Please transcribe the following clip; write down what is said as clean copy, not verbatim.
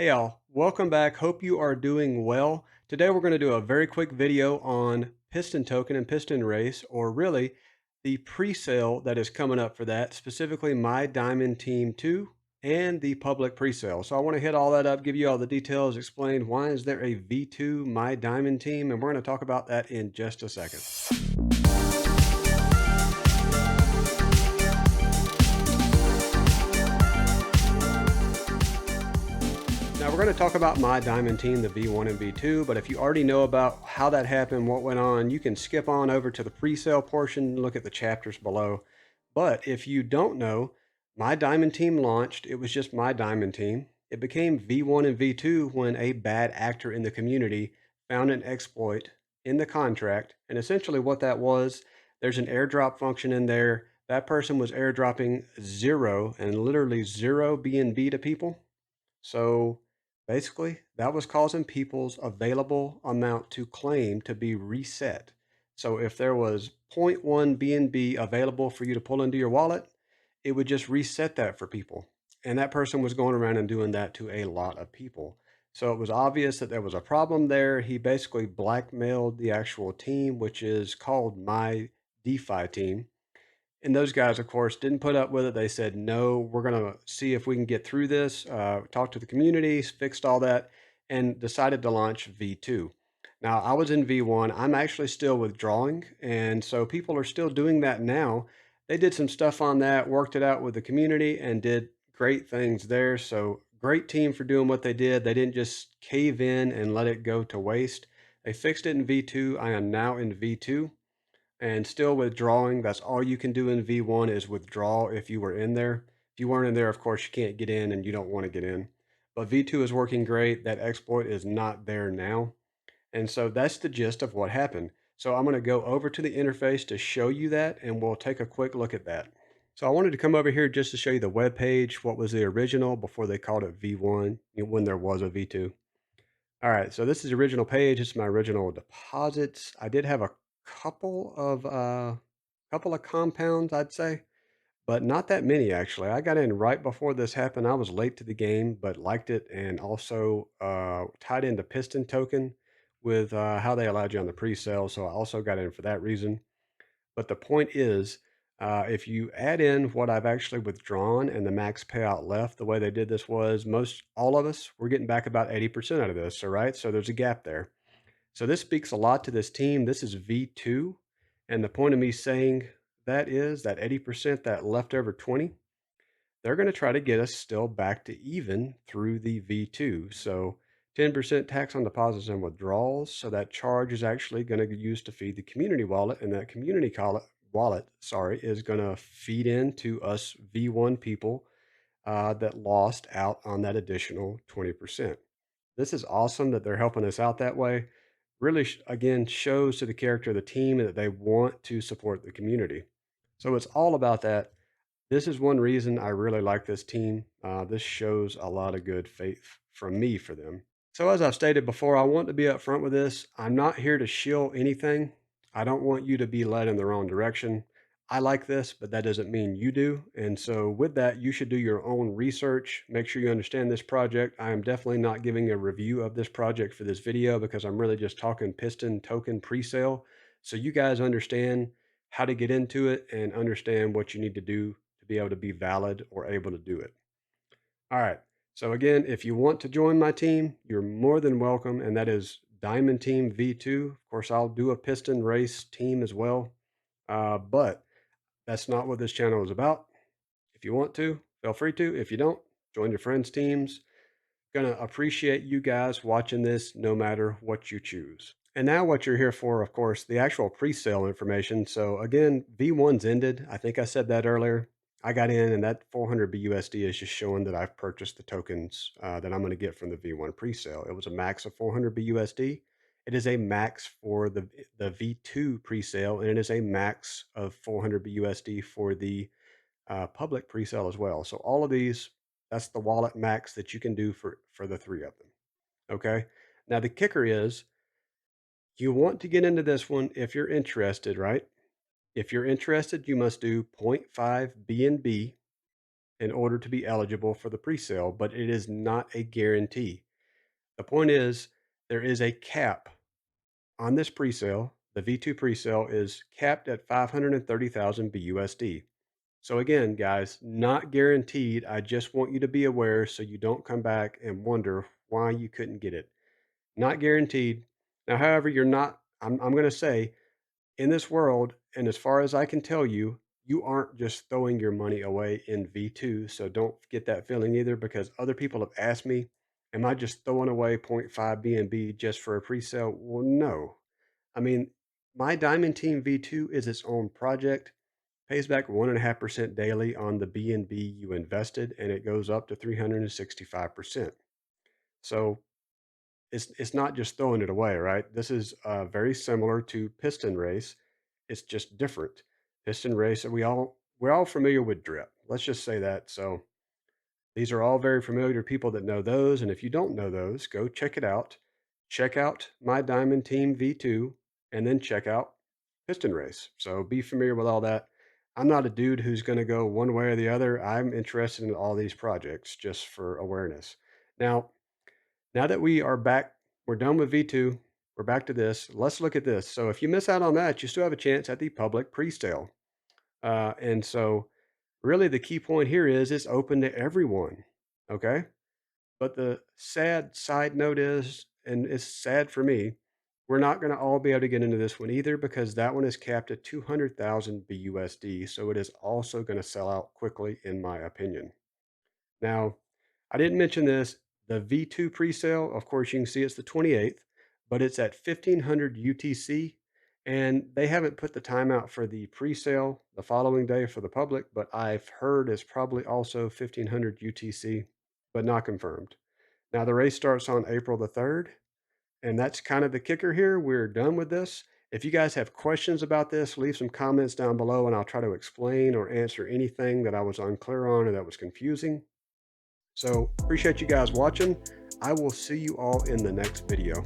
Hey all, welcome back. Hope you are doing well. Today we're going to do a very quick video on Piston Token and Piston Race, or really the pre-sale that is coming up for that, specifically My Diamond Team 2 and the public pre-sale. So I want to hit all that up, give you all the details, explain why is there a V2 My Diamond team, and we're going to talk about that in just a second. Now we're going to talk about My Diamond Team, the V1 and V2, but if you already know about how that happened, what went on, you can skip on over to the pre-sale portion, look at the chapters below. But if you don't know, My Diamond Team launched, it was just My Diamond Team. It became V1 and V2 when a bad actor in the community found an exploit in the contract. And essentially what that was, there's an airdrop function in there. That person was airdropping zero and literally zero BNB to people. So basically, that was causing people's available amount to claim to be reset. So if there was zero point 0.1 BNB available for you to pull into your wallet, it would just reset that for people. And that person was going around and doing that to a lot of people. So it was obvious that there was a problem there. He basically blackmailed the actual team, which is called My DeFi Team. And those guys, of course, didn't put up with it. They said, no, we're going to see if we can get through this, talk to the community, fixed all that, and decided to launch V2. Now, I was in V1. I'm actually still withdrawing. And so people are still doing that now. They did some stuff on that, worked it out with the community, and did great things there. So great team for doing what they did. They didn't just cave in and let it go to waste. They fixed it in V2. I am now in V2 and still withdrawing. That's all you can do in V1 is withdraw if you were in there. If you weren't in there, of course, you can't get in and you don't want to get in. But V2 is working great. That exploit is not there now. And so that's the gist of what happened. So I'm going to go over to the interface to show you that, and we'll take a quick look at that. So I wanted to come over here just to show you the web page, what was the original before they called it V1, when there was a V2. All right, so this is the original page. It's my original deposits. I did have a couple of compounds, I'd say, but not that many actually. I got in right before this happened. I was late to the game, but liked it, and also tied into Piston Token with how they allowed you on the pre-sale. So I also got in for that reason. But the point is, if you add in what I've actually withdrawn and the max payout left, the way they did this was all of us, we're getting back about 80% out of this. All right. So there's a gap there. So this speaks a lot to this team. This is V2. And the point of me saying that is that 80%, that leftover 20, they're going to try to get us still back to even through the V2. So 10% tax on deposits and withdrawals. So that charge is actually going to be used to feed the community wallet, and that community wallet, is going to feed into us V1 people that lost out on that additional 20%. This is awesome that they're helping us out that way. Really, again, shows to the character of the team that they want to support the community. So it's all about that. This is one reason I really like this team. This shows a lot of good faith from me for them. So as I've stated before, I want to be upfront with this. I'm not here to shill anything. I don't want you to be led in the wrong direction. I like this, but that doesn't mean you do. And so with that, you should do your own research. Make sure you understand this project. I am definitely not giving a review of this project for this video because I'm really just talking Piston Token pre-sale. So you guys understand how to get into it and understand what you need to do to be able to be valid or able to do it. All right. So again, if you want to join my team, you're more than welcome. And that is Diamond Team V2. Of course, I'll do a piston race team as well. But that's not what this channel is about. If you want to, feel free to. If you don't, join your friends' teams. Gonna appreciate you guys watching this no matter what you choose. And now what you're here for, of course, the actual pre-sale information. So again, V1's ended. I think I said that earlier. I got in, and that 400 BUSD is just showing that I've purchased the tokens that I'm going to get from the V1 pre-sale. It was a max of 400 BUSD. It is a max for the V2 pre-sale, and it is a max of 400 BUSD for the public pre-sale as well. So all of these, that's the wallet max that you can do for the three of them. Okay. Now the kicker is you want to get into this one if you're interested, right? If you're interested, you must do 0.5 BNB in order to be eligible for the presale, but it is not a guarantee. The point is, there is a cap on this presale. The V2 presale is capped at 530,000 BUSD. So again, guys, not guaranteed. I just want you to be aware so you don't come back and wonder why you couldn't get it. Not guaranteed. Now, however, I'm going to say in this world, and as far as I can tell you, you aren't just throwing your money away in V2. So don't get that feeling either, because other people have asked me, am I just throwing away zero point 0.5 BNB just for a pre-sale? Well, no. I mean, my Diamond Team V2 is its own project, pays back 1.5% daily on the BNB you invested, and it goes up to 365%. So it's not just throwing it away, right? This is very similar to Piston Race. It's just different. Piston Race, we're all familiar with drip. Let's just say that. So these are all very familiar to people that know those. And if you don't know those, go check it out. Check out my Diamond Team V2 and then check out Piston Race. So be familiar with all that. I'm not a dude who's going to go one way or the other. I'm interested in all these projects just for awareness. Now that we are back, we're done with V2. We're back to this. Let's look at this. So if you miss out on that, you still have a chance at the public pre-sale. And so really the key point here is it's open to everyone. Okay. But the sad side note is, and it's sad for me, we're not going to all be able to get into this one either, because that one is capped at 200,000 BUSD. So it is also going to sell out quickly, in my opinion. Now, I didn't mention this. The V2 presale, of course, you can see it's the 28th, but it's at 1500 UTC. And they haven't put the time out for the presale the following day for the public, but I've heard it's probably also 1500 UTC, but not confirmed. Now, the race starts on April the 3rd, and that's kind of the kicker here. We're done with this. If you guys have questions about this, leave some comments down below, and I'll try to explain or answer anything that I was unclear on or that was confusing. So appreciate you guys watching. I will see you all in the next video.